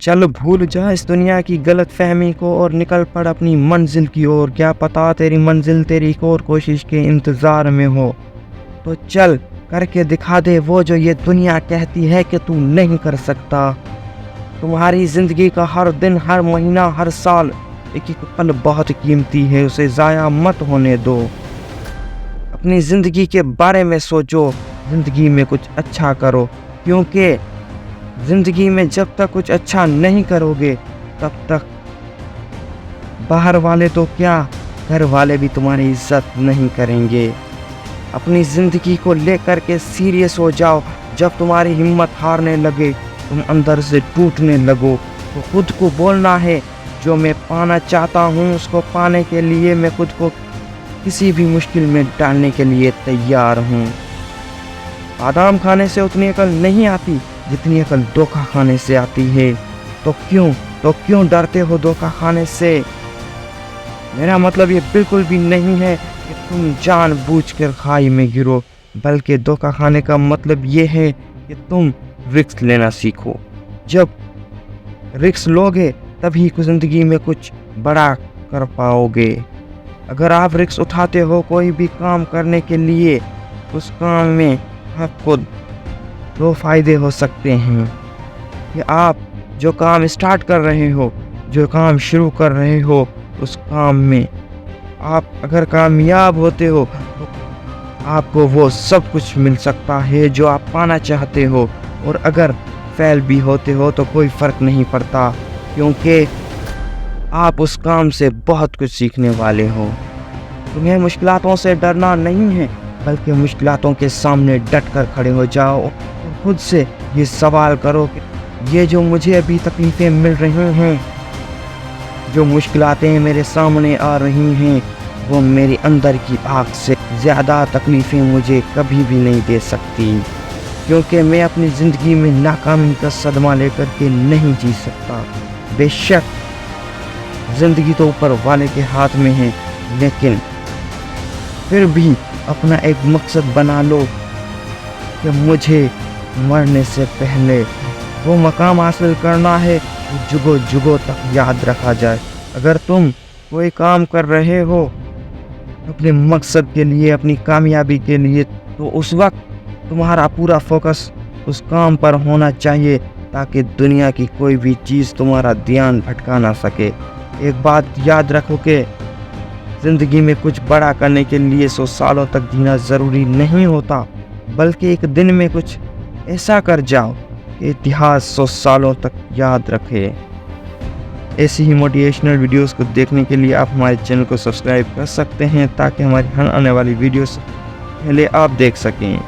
चल भूल जा इस दुनिया की गलत फहमी को और निकल पड़ अपनी मंजिल की ओर। क्या पता तेरी मंजिल तेरी एक और कोशिश के इंतज़ार में हो। तो चल करके दिखा दे वो जो ये दुनिया कहती है कि तू नहीं कर सकता। तुम्हारी ज़िंदगी का हर दिन, हर महीना, हर साल, एक एक पल बहुत कीमती है, उसे ज़ाया मत होने दो। अपनी ज़िंदगी के बारे में सोचो, ज़िंदगी में कुछ अच्छा करो, क्योंकि ज़िंदगी में जब तक कुछ अच्छा नहीं करोगे तब तक बाहर वाले तो क्या, घर वाले भी तुम्हारी इज्जत नहीं करेंगे। अपनी ज़िंदगी को लेकर के सीरियस हो जाओ। जब तुम्हारी हिम्मत हारने लगे, तुम अंदर से टूटने लगो, तो खुद को बोलना है जो मैं पाना चाहता हूँ उसको पाने के लिए मैं खुद को किसी भी मुश्किल में डालने के लिए तैयार हूँ। बादाम खाने से उतनी अकल नहीं आती जितनी अकल धोखा खाने से आती है। तो क्यों डरते हो धोखा खाने से? मेरा मतलब ये बिल्कुल भी नहीं है कि तुम जानबूझकर खाई में गिरो, बल्कि धोखा खाने का मतलब ये है कि तुम रिस्क लेना सीखो। जब रिस्क लोगे तभी ज़िंदगी में कुछ बड़ा कर पाओगे। अगर आप रिस्क उठाते हो कोई भी काम करने के लिए, उस काम में आपको दो फायदे हो सकते हैं कि आप जो काम स्टार्ट कर रहे हो, जो काम शुरू कर रहे हो, उस काम में आप अगर कामयाब होते हो तो आपको वो सब कुछ मिल सकता है जो आप पाना चाहते हो, और अगर फेल भी होते हो तो कोई फ़र्क नहीं पड़ता, क्योंकि आप उस काम से बहुत कुछ सीखने वाले हो। तुम्हें मुश्किलातों से डरना नहीं है, बल्कि मुश्किलातों के सामने डट कर खड़े हो जाओ और खुद से ये सवाल करो कि ये जो मुझे अभी तकलीफ़ें मिल रही हैं, जो मुश्किलातें मेरे सामने आ रही हैं, वो मेरी अंदर की आग से ज़्यादा तकलीफ़ें मुझे कभी भी नहीं दे सकती, क्योंकि मैं अपनी ज़िंदगी में नाकामी का सदमा लेकर के नहीं जी सकता। बेशक ज़िंदगी तो ऊपर वाले के हाथ में है, लेकिन फिर भी अपना एक मकसद बना लो कि मुझे मरने से पहले वो मकाम हासिल करना है जो जुगो जुगो तक याद रखा जाए। अगर तुम कोई काम कर रहे हो अपने मकसद के लिए, अपनी कामयाबी के लिए, तो उस वक्त तुम्हारा पूरा फोकस उस काम पर होना चाहिए, ताकि दुनिया की कोई भी चीज़ तुम्हारा ध्यान भटका ना सके। एक बात याद रखो कि ज़िंदगी में कुछ बड़ा करने के लिए 100 सालों तक जीना ज़रूरी नहीं होता, बल्कि एक दिन में कुछ ऐसा कर जाओ कि इतिहास 100 सालों तक याद रखे। ऐसी ही मोटिवेशनल वीडियोस को देखने के लिए आप हमारे चैनल को सब्सक्राइब कर सकते हैं, ताकि हमारी हर आने वाली वीडियोस पहले आप देख सकें।